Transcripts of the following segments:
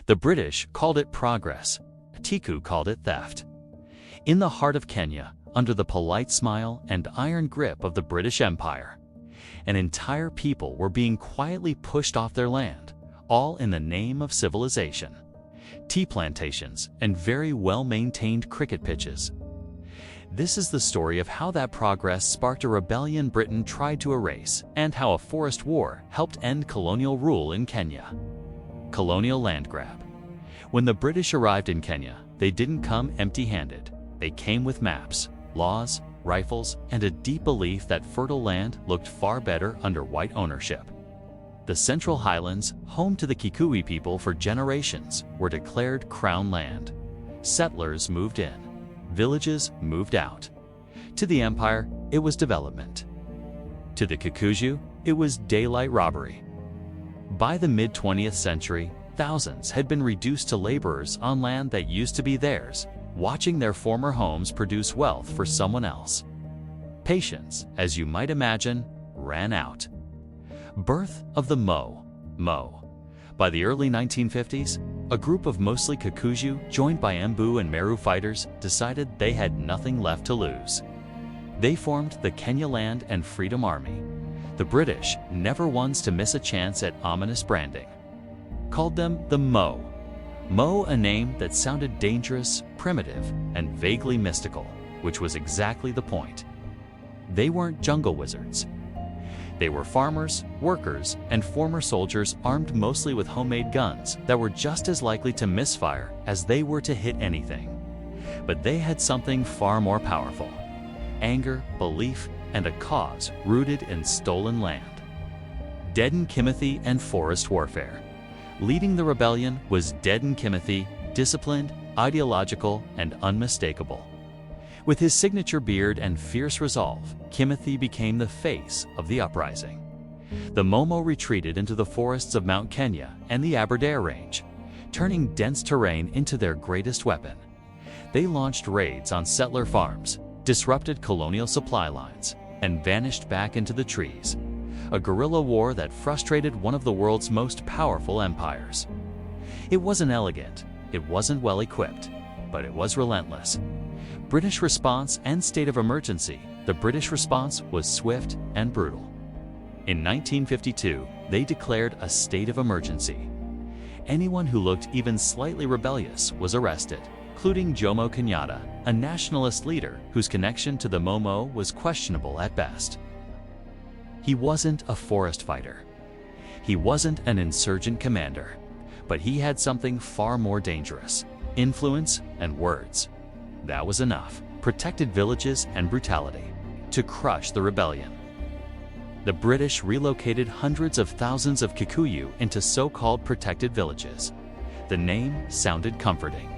The British called it progress. Kikuyu called it theft. In the heart of Kenya, under the polite smile and iron grip of the British Empire, an entire people were being quietly pushed off their land, all in the name of civilization. Tea plantations and very well-maintained cricket pitches. This is the story of how that progress sparked a rebellion Britain tried to erase, and how a forest war helped end colonial rule in Kenya. Colonial land grab. When the British arrived in Kenya, they didn't come empty-handed. They came with maps, laws, rifles, and a deep belief that fertile land looked far better under white ownership. The Central Highlands, home to the Kikuyu people for generations, were declared Crown land. Settlers moved in. Villages moved out. To the Empire, it was development. To the Kikuyu, it was daylight robbery. By the mid-20th century, thousands had been reduced to laborers on land that used to be theirs, watching their former homes produce wealth for someone else. Patience, as you might imagine, ran out. Birth of the Mo. By the early 1950s, a group of mostly Kikuyu, joined by Embu and Meru fighters, decided they had nothing left to lose. They formed the Kenya Land and Freedom Army. The British, never ones to miss a chance at ominous branding, called them the Mo. Mo, a name that sounded dangerous, primitive, and vaguely mystical, which was exactly the point. They weren't jungle wizards. They were farmers, workers, and former soldiers armed mostly with homemade guns that were just as likely to misfire as they were to hit anything. But they had something far more powerful: anger, belief, and a cause rooted in stolen land. Dedan Kimathi and forest warfare. Leading the rebellion was Dedan Kimathi, disciplined, ideological, and unmistakable. With his signature beard and fierce resolve, Kimathi became the face of the uprising. The Momo retreated into the forests of Mount Kenya and the Aberdare Range, turning dense terrain into their greatest weapon. They launched raids on settler farms, disrupted colonial supply lines, and vanished back into the trees. A guerrilla war that frustrated one of the world's most powerful empires. It wasn't elegant, it wasn't well equipped, but it was relentless. British response and state of emergency. The British response was swift and brutal. In 1952, they declared a state of emergency. Anyone who looked even slightly rebellious was arrested, including Jomo Kenyatta, a nationalist leader whose connection to the Momo was questionable at best. He wasn't a forest fighter. He wasn't an insurgent commander, but he had something far more dangerous: influence and words. That was enough. Protected villages and brutality to crush the rebellion. The British relocated hundreds of thousands of Kikuyu into so-called protected villages. The name sounded comforting.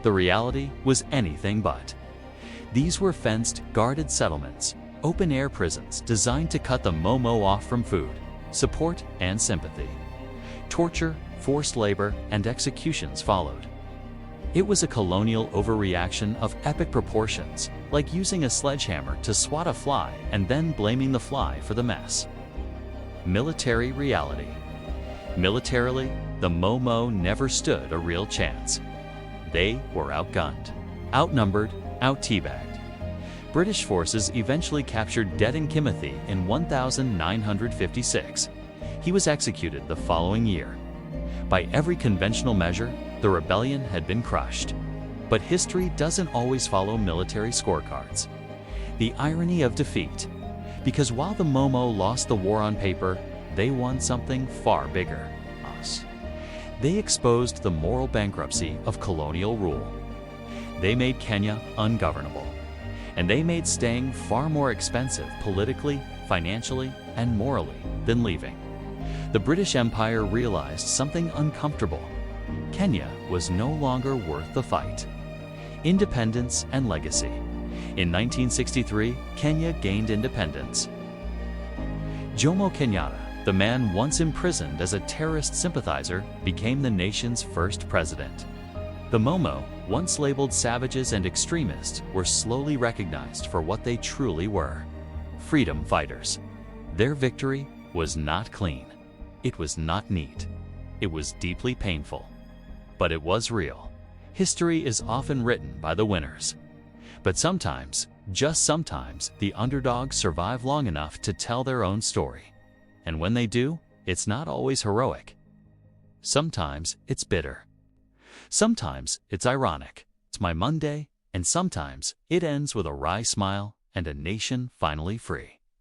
The reality was anything but. These were fenced, guarded settlements, open-air prisons designed to cut the Momo off from food, support, and sympathy. Torture, forced labor, and executions followed. It was a colonial overreaction of epic proportions, like using a sledgehammer to swat a fly and then blaming the fly for the mess. Military reality. Militarily, the Momo never stood a real chance. They were outgunned, outnumbered, out-teabagged. British forces eventually captured Dedan Kimathi in 1956. He was executed the following year. By every conventional measure, the rebellion had been crushed. But history doesn't always follow military scorecards. The irony of defeat. Because while the Momo lost the war on paper, they won something far bigger: us. They exposed the moral bankruptcy of colonial rule. They made Kenya ungovernable. And they made staying far more expensive politically, financially, and morally than leaving. The British Empire realized something uncomfortable. Kenya was no longer worth the fight. Independence and legacy. In 1963, Kenya gained independence. Jomo Kenyatta, the man once imprisoned as a terrorist sympathizer, became the nation's first president. The Momo, once labeled savages and extremists, were slowly recognized for what they truly were: freedom fighters. Their victory was not clean. It was not neat. It was deeply painful. but it was real. History is often written by the winners. But sometimes, just sometimes, the underdogs survive long enough to tell their own story. And when they do, it's not always heroic. Sometimes it's bitter. Sometimes it's ironic. It's my Monday, and sometimes it ends with a wry smile and a nation finally free.